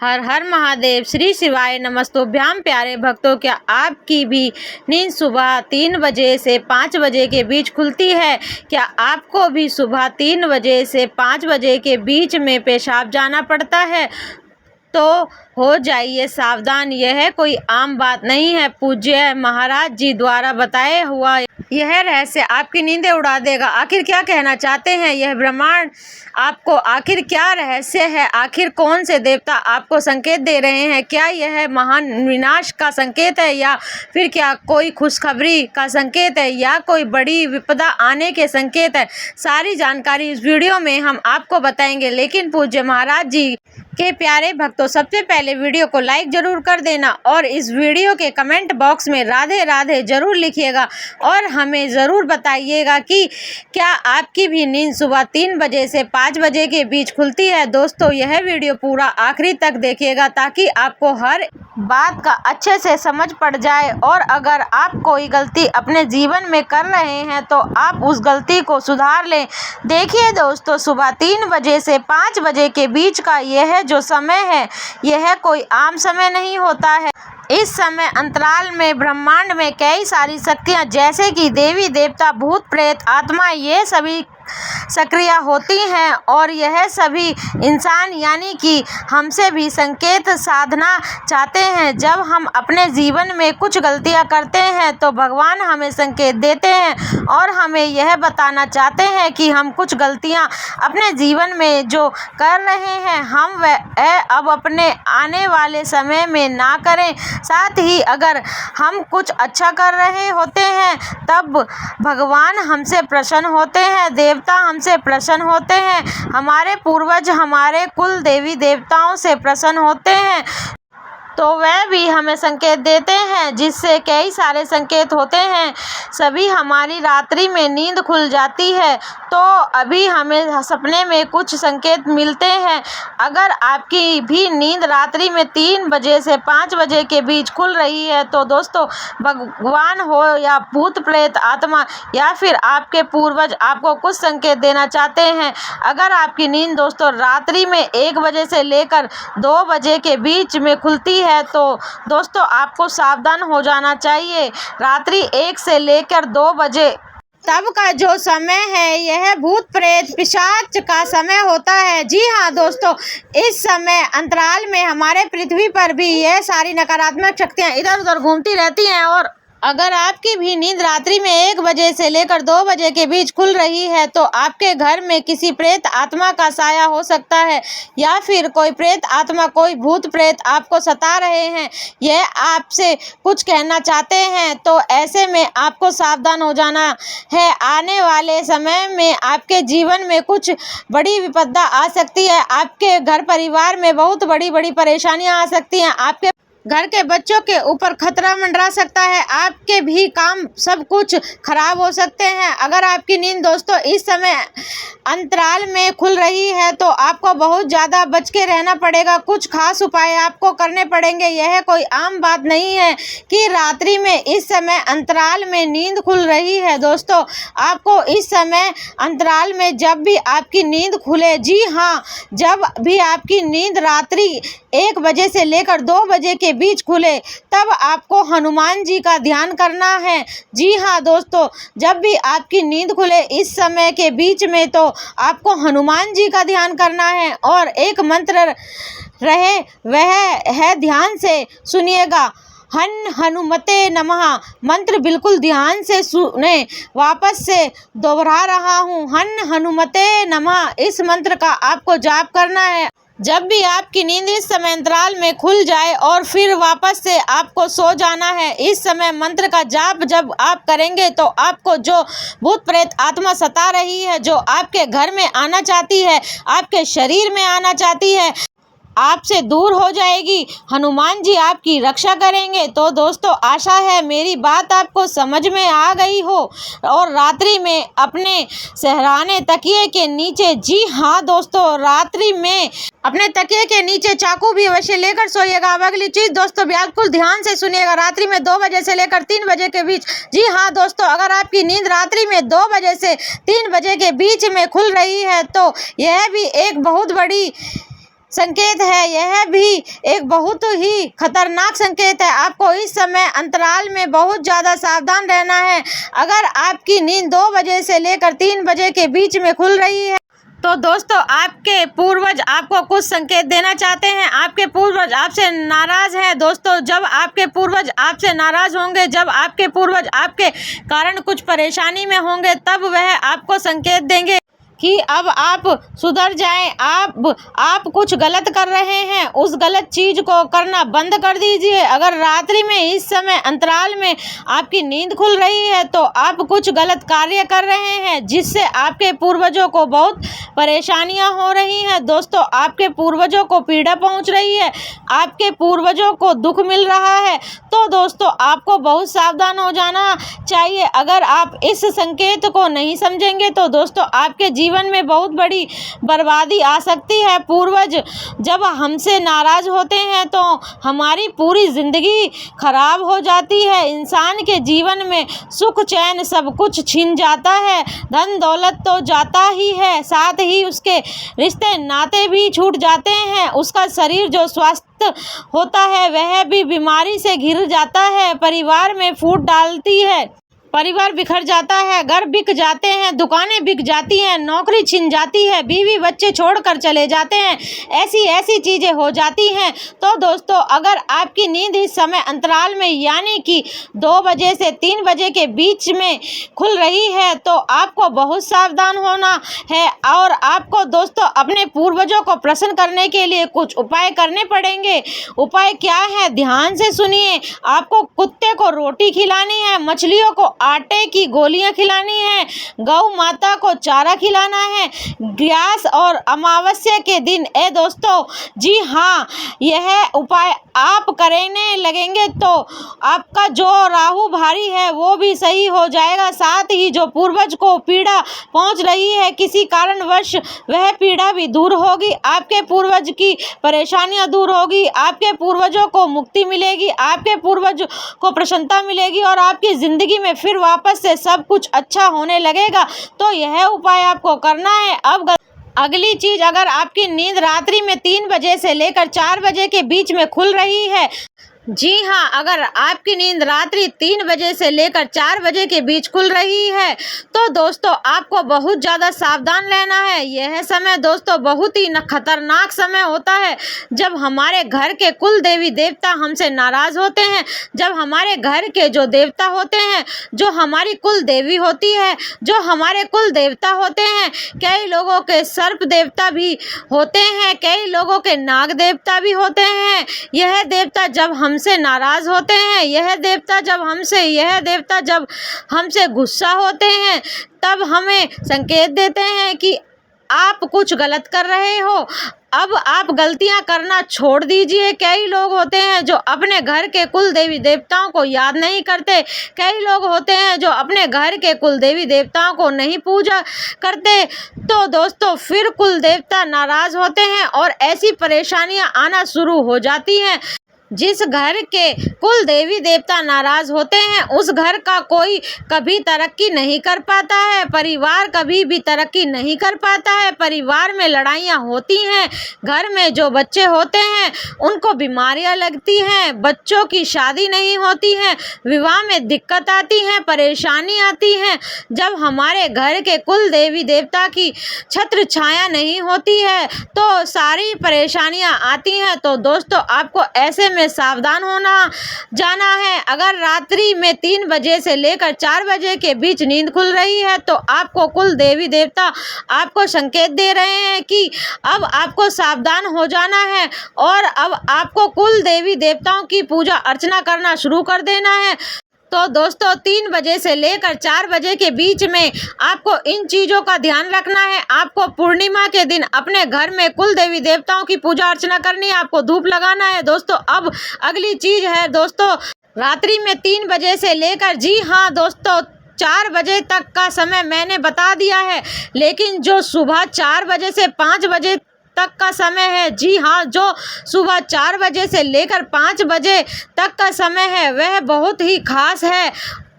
हर हर महादेव। श्री शिवाय नमस्तोभ्याम। प्यारे भक्तों, क्या आपकी भी नींद सुबह 3 बजे से 5 बजे के बीच खुलती है? क्या आपको भी सुबह 3 बजे से 5 बजे के बीच में पेशाब जाना पड़ता है? तो हो जाइए सावधान, यह कोई आम बात नहीं है। पूज्य महाराज जी द्वारा बताया हुआ यह रहस्य आपकी नींदें उड़ा देगा। आखिर क्या कहना चाहते हैं यह ब्रह्मांड आपको? आखिर क्या रहस्य है? आखिर कौन से देवता आपको संकेत दे रहे हैं? क्या यह महान विनाश का संकेत है, या फिर क्या कोई खुशखबरी का संकेत है, या कोई बड़ी विपदा आने के संकेत है? सारी जानकारी इस वीडियो में हम आपको बताएंगे। लेकिन पूज्य महाराज जी के प्यारे भक्तों, सबसे पहले वीडियो को लाइक जरूर कर देना और इस वीडियो के कमेंट बॉक्स में राधे राधे जरूर लिखिएगा और हमें ज़रूर बताइएगा कि क्या आपकी भी नींद सुबह 3 बजे से 5 बजे के बीच खुलती है। दोस्तों, यह वीडियो पूरा आखिरी तक देखिएगा ताकि आपको हर बात का अच्छे से समझ पड़ जाए, और अगर आप कोई गलती अपने जीवन में कर रहे हैं तो आप उस गलती को सुधार लें। देखिए दोस्तों, सुबह 3 बजे से 5 बजे के बीच का यह जो समय है, यह कोई आम समय नहीं होता है। इस समय अंतराल में ब्रह्मांड में कई सारी शक्तियां जैसे कि देवी देवता, भूत प्रेत, आत्मा, ये सभी सक्रिय होती हैं और यह सभी इंसान यानी कि हमसे भी संकेत साधना चाहते हैं। जब हम अपने जीवन में कुछ गलतियां करते हैं तो भगवान हमें संकेत देते हैं और हमें यह बताना चाहते हैं कि हम कुछ गलतियां अपने जीवन में जो कर रहे हैं हम वह अब अपने आने वाले समय में ना करें। साथ ही अगर हम कुछ अच्छा कर रहे होते हैं तब भगवान हमसे प्रसन्न होते हैं, देवता हमसे प्रसन्न होते हैं, हमारे पूर्वज हमारे कुल देवी देवताओं से प्रसन्न होते हैं, तो वह भी हमें संकेत देते हैं, जिससे कई सारे संकेत होते हैं। सभी हमारी रात्रि में नींद खुल जाती है तो अभी हमें सपने में कुछ संकेत मिलते हैं। अगर आपकी भी नींद रात्रि में 3 बजे से 5 बजे के बीच खुल रही है तो दोस्तों, भगवान हो या भूत प्रेत आत्मा या फिर आपके पूर्वज आपको कुछ संकेत देना चाहते हैं। अगर आपकी नींद दोस्तों रात्रि में 1 बजे से लेकर 2 बजे के बीच में खुलती है तो दोस्तों आपको सावधान हो जाना चाहिए। रात्रि 1 से लेकर 2 बजे तब का जो समय है यह भूत प्रेत पिशाच का समय होता है। जी हाँ दोस्तों, इस समय अंतराल में हमारे पृथ्वी पर भी यह सारी नकारात्मक शक्तियाँ इधर उधर घूमती रहती हैं, और अगर आपकी भी नींद रात्रि में 1 बजे से लेकर 2 बजे के बीच खुल रही है तो आपके घर में किसी प्रेत आत्मा का साया हो सकता है, या फिर कोई प्रेत आत्मा, कोई भूत प्रेत आपको सता रहे हैं, यह आपसे कुछ कहना चाहते हैं। तो ऐसे में आपको सावधान हो जाना है। आने वाले समय में आपके जीवन में कुछ बड़ी विपदा आ सकती है, आपके घर परिवार में बहुत बड़ी बड़ी परेशानियां आ सकती हैं, आपके घर के बच्चों के ऊपर खतरा मंडरा सकता है, आपके भी काम सब कुछ खराब हो सकते हैं। अगर आपकी नींद दोस्तों इस समय अंतराल में खुल रही है तो आपको बहुत ज़्यादा बच के रहना पड़ेगा। कुछ खास उपाय आपको करने पड़ेंगे। यह कोई आम बात नहीं है कि रात्रि में इस समय अंतराल में नींद खुल रही है। दोस्तों, आपको इस समय अंतराल में जब भी आपकी नींद खुले, जी हाँ, जब भी आपकी नींद रात्रि 1 बजे से लेकर 2 बजे के बीच खुले तब आपको हनुमान जी का ध्यान करना है। जी हाँ दोस्तों, जब भी आपकी नींद खुले इस समय के बीच में तो आपको हनुमान जी का ध्यान करना है, और एक मंत्र रहे वह है, ध्यान से सुनिएगा, हनुमते नमः। मंत्र बिल्कुल ध्यान से सुने, वापस से दोहरा रहा हूँ, हनुमते नमः। इस मंत्र का आपको जाप करना है जब भी आपकी नींद इस समय अंतराल में खुल जाए, और फिर वापस से आपको सो जाना है। इस समय मंत्र का जाप जब आप करेंगे तो आपको जो भूत प्रेत आत्मा सता रही है, जो आपके घर में आना चाहती है, आपके शरीर में आना चाहती है, आपसे दूर हो जाएगी। हनुमान जी आपकी रक्षा करेंगे। तो दोस्तों, आशा है मेरी बात आपको समझ में आ गई हो। और रात्रि में अपने सहराने तकिए के नीचे, जी हाँ दोस्तों, रात्रि में अपने तकिए के नीचे चाकू भी अवश्य लेकर सोइएगा। अब अगली चीज दोस्तों बिल्कुल ध्यान से सुनिएगा, रात्रि में 2 बजे से लेकर 3 बजे के बीच। जी हाँ दोस्तों, अगर आपकी नींद रात्रि में 2 बजे से 3 बजे के बीच में खुल रही है तो यह भी एक बहुत बड़ी संकेत है। यह भी एक बहुत ही खतरनाक संकेत है। आपको इस समय अंतराल में बहुत ज़्यादा सावधान रहना है। अगर आपकी नींद 2 बजे से लेकर 3 बजे के बीच में खुल रही है तो दोस्तों आपके पूर्वज आपको कुछ संकेत देना चाहते हैं। आपके पूर्वज आपसे नाराज हैं। दोस्तों, जब आपके पूर्वज आपसे नाराज होंगे, जब आपके पूर्वज आपके कारण कुछ परेशानी में होंगे, तब वह आपको संकेत देंगे कि अब आप सुधर जाएं। आप कुछ गलत कर रहे हैं, उस गलत चीज़ को करना बंद कर दीजिए। अगर रात्रि में इस समय अंतराल में आपकी नींद खुल रही है तो आप कुछ गलत कार्य कर रहे हैं, जिससे आपके पूर्वजों को बहुत परेशानियां हो रही हैं। दोस्तों, आपके पूर्वजों को पीड़ा पहुंच रही है, आपके पूर्वजों को दुख मिल रहा है। तो दोस्तों, आपको बहुत सावधान हो जाना चाहिए। अगर आप इस संकेत को नहीं समझेंगे तो दोस्तों आपके जीवन में बहुत बड़ी बर्बादी आ सकती है। पूर्वज जब हमसे नाराज होते हैं तो हमारी पूरी जिंदगी खराब हो जाती है। इंसान के जीवन में सुख चैन सब कुछ छिन जाता है। धन दौलत तो जाता ही है, साथ ही उसके रिश्ते नाते भी छूट जाते हैं। उसका शरीर जो स्वस्थ होता है वह भी बीमारी से घिर जाता है। परिवार में फूट डालती है, परिवार बिखर जाता है, घर बिक जाते हैं, दुकानें बिक जाती हैं, नौकरी छिन जाती है, बीवी बच्चे छोड़कर चले जाते हैं, ऐसी चीज़ें हो जाती हैं। तो दोस्तों, अगर आपकी नींद इस समय अंतराल में यानी कि 2 बजे से 3 बजे के बीच में खुल रही है तो आपको बहुत सावधान होना है। और आपको दोस्तों अपने पूर्वजों को प्रसन्न करने के लिए कुछ उपाय करने पड़ेंगे। उपाय क्या है, ध्यान से सुनिए। आपको कुत्ते को रोटी खिलानी है, मछलियों को आटे की गोलियां खिलानी है, गौ माता को चारा खिलाना है ग्यास और अमावस्या के दिन। दोस्तों, जी हाँ, यह उपाय आप करने लगेंगे तो आपका जो राहु भारी है वो भी सही हो जाएगा। साथ ही जो पूर्वज को पीड़ा पहुंच रही है किसी कारणवश, वह पीड़ा भी दूर होगी। आपके पूर्वज की परेशानियां दूर होगी, आपके पूर्वजों को मुक्ति मिलेगी, आपके पूर्वज को प्रसन्नता मिलेगी और आपकी ज़िंदगी में फिर वापस से सब कुछ अच्छा होने लगेगा। तो यह उपाय आपको करना है। अब अगली चीज़, अगर आपकी नींद रात्रि में 3 बजे से लेकर 4 बजे के बीच में खुल रही है, जी हाँ, अगर आपकी नींद रात्रि 3 बजे से लेकर 4 बजे के बीच खुल रही है तो दोस्तों आपको बहुत ज़्यादा सावधान रहना है। यह समय दोस्तों बहुत ही खतरनाक समय होता है। जब हमारे घर के कुल देवी देवता हमसे नाराज़ होते हैं, जब हमारे घर के जो देवता होते हैं, जो हमारी कुल देवी होती है, जो हमारे कुल देवता होते हैं, कई लोगों के सर्प देवता भी होते हैं, कई लोगों के नाग देवता भी होते हैं। यह देवता जब हमसे नाराज होते हैं, यह देवता जब हमसे गुस्सा होते हैं, तब हमें संकेत देते हैं कि आप कुछ गलत कर रहे हो। अब आप गलतियां करना छोड़ दीजिए। कई लोग होते हैं जो अपने घर के कुल देवी देवताओं को याद नहीं करते, कई लोग होते हैं जो अपने घर के कुल देवी देवताओं को नहीं पूजा करते। तो दोस्तों फिर कुल देवता नाराज होते हैं और ऐसी परेशानियां आना शुरू हो जाती हैं। जिस घर के कुल देवी देवता नाराज होते हैं उस घर का कोई कभी तरक्की नहीं कर पाता है, परिवार कभी भी तरक्की नहीं कर पाता है। परिवार में लड़ाइयाँ होती हैं, घर में जो बच्चे होते हैं उनको बीमारियां लगती हैं, बच्चों की शादी नहीं होती है, विवाह में दिक्कत आती है, परेशानी आती है। जब हमारे घर के कुल देवी देवता की छत्र छाया नहीं होती है तो सारी परेशानियां आती हैं। तो दोस्तों आपको ऐसे में सावधान होना जाना है। अगर रात्रि में 3 बजे से लेकर 4 बजे के बीच नींद खुल रही है तो आपको कुल देवी देवता आपको संकेत दे रहे हैं कि अब आपको सावधान हो जाना है और अब आपको कुल देवी देवताओं की पूजा अर्चना करना शुरू कर देना है। तो दोस्तों 3 बजे से लेकर 4 बजे के बीच में आपको इन चीज़ों का ध्यान रखना है। आपको पूर्णिमा के दिन अपने घर में कुल देवी देवताओं की पूजा अर्चना करनी है, आपको धूप लगाना है। दोस्तों अब अगली चीज़ है दोस्तों, रात्रि में 3 बजे से लेकर, जी हाँ दोस्तों, 4 बजे तक का समय मैंने बता दिया है, लेकिन जो सुबह 4 बजे से 5 बजे तक का समय है, जी हाँ, जो सुबह 4 बजे से लेकर 5 बजे तक का समय है वह बहुत ही खास है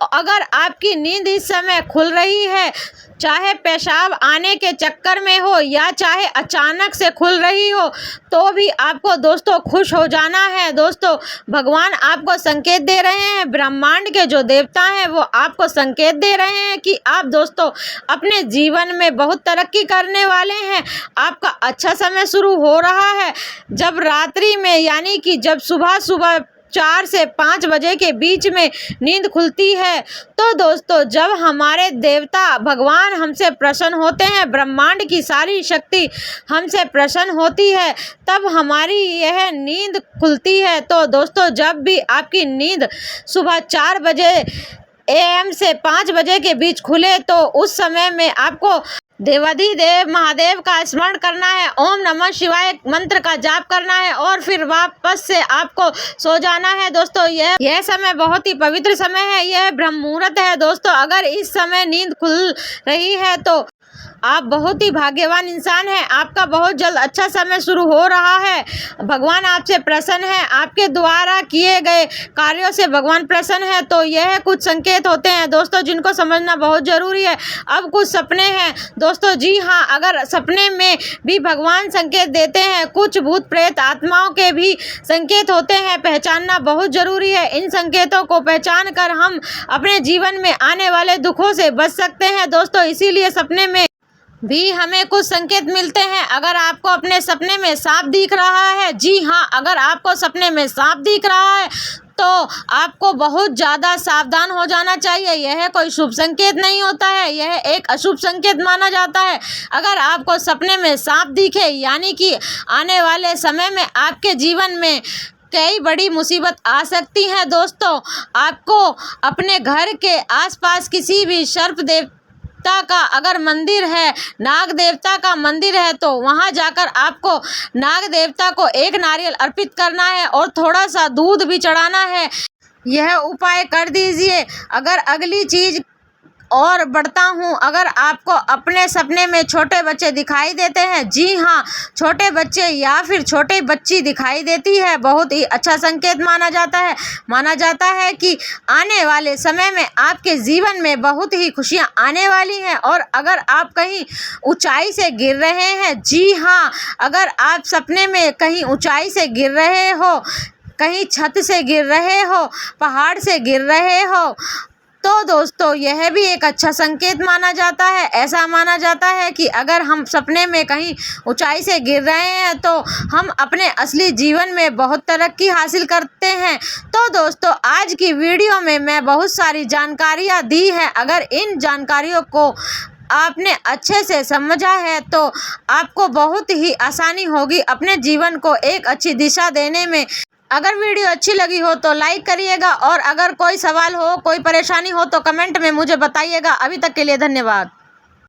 अगर आपकी नींद इस समय खुल रही है, चाहे पेशाब आने के चक्कर में हो या चाहे अचानक से खुल रही हो, तो भी आपको दोस्तों खुश हो जाना है। दोस्तों, भगवान आपको संकेत दे रहे हैं, ब्रह्मांड के जो देवता हैं वो आपको संकेत दे रहे हैं कि आप दोस्तों अपने जीवन में बहुत तरक्की करने वाले हैं। आपका अच्छा समय शुरू हो रहा है। जब रात्रि में यानी कि जब सुबह 4 से 5 बजे के बीच में नींद खुलती है, तो दोस्तों जब हमारे देवता भगवान हमसे प्रसन्न होते हैं, ब्रह्मांड की सारी शक्ति हमसे प्रसन्न होती है, तब हमारी यह नींद खुलती है। तो दोस्तों जब भी आपकी नींद सुबह 4 बजे AM से 5 बजे के बीच खुले, तो उस समय में आपको देवाधिदेव महादेव का स्मरण करना है, ओम नमः शिवाय मंत्र का जाप करना है और फिर वापस से आपको सो जाना है। दोस्तों यह समय बहुत ही पवित्र समय है, यह ब्रह्म मुहूर्त है। दोस्तों अगर इस समय नींद खुल रही है तो आप बहुत ही भाग्यवान इंसान हैं। आपका बहुत जल्द अच्छा समय शुरू हो रहा है। भगवान आपसे प्रसन्न है, आपके द्वारा किए गए कार्यों से भगवान प्रसन्न है। तो यह कुछ संकेत होते हैं दोस्तों जिनको समझना बहुत ज़रूरी है। अब कुछ सपने हैं दोस्तों, जी हाँ, अगर सपने में भी भगवान संकेत देते हैं, कुछ भूत प्रेत आत्माओं के भी संकेत होते हैं, पहचानना बहुत ज़रूरी है। इन संकेतों को पहचान कर हम अपने जीवन में आने वाले दुखों से बच सकते हैं। दोस्तों इसीलिए सपने में भी हमें कुछ संकेत मिलते हैं। अगर आपको अपने सपने में सांप दिख रहा है, जी हाँ, अगर आपको सपने में सांप दिख रहा है तो आपको बहुत ज़्यादा सावधान हो जाना चाहिए। यह कोई शुभ संकेत नहीं होता है, यह एक अशुभ संकेत माना जाता है। अगर आपको सपने में सांप दिखे यानी कि आने वाले समय में आपके जीवन में कई बड़ी मुसीबत आ सकती हैं। दोस्तों आपको अपने घर के आसपास किसी भी सर्प देवता का अगर मंदिर है, नाग देवता का मंदिर है, तो वहां जाकर आपको नाग देवता को एक नारियल अर्पित करना है और थोड़ा सा दूध भी चढ़ाना है। यह उपाय कर दीजिए। अगर अगली चीज और बढ़ता हूँ, अगर आपको अपने सपने में छोटे बच्चे दिखाई देते हैं, जी हाँ, छोटे बच्चे या फिर छोटी बच्ची दिखाई देती है, बहुत ही अच्छा संकेत माना जाता है कि आने वाले समय में आपके जीवन में बहुत ही खुशियाँ आने वाली हैं। और अगर आप कहीं ऊंचाई से गिर रहे हैं, जी हाँ, अगर आप सपने में कहीं ऊंचाई से गिर रहे हो, कहीं छत से गिर रहे हो, पहाड़ से गिर रहे हो, तो दोस्तों यह भी एक अच्छा संकेत माना जाता है। ऐसा माना जाता है कि अगर हम सपने में कहीं ऊंचाई से गिर रहे हैं तो हम अपने असली जीवन में बहुत तरक्की हासिल करते हैं। तो दोस्तों आज की वीडियो में मैं बहुत सारी जानकारियां दी हैं। अगर इन जानकारियों को आपने अच्छे से समझा है तो आपको बहुत ही आसानी होगी अपने जीवन को एक अच्छी दिशा देने में। अगर वीडियो अच्छी लगी हो तो लाइक करिएगा और अगर कोई सवाल हो, कोई परेशानी हो तो कमेंट में मुझे बताइएगा। अभी तक के लिए धन्यवाद।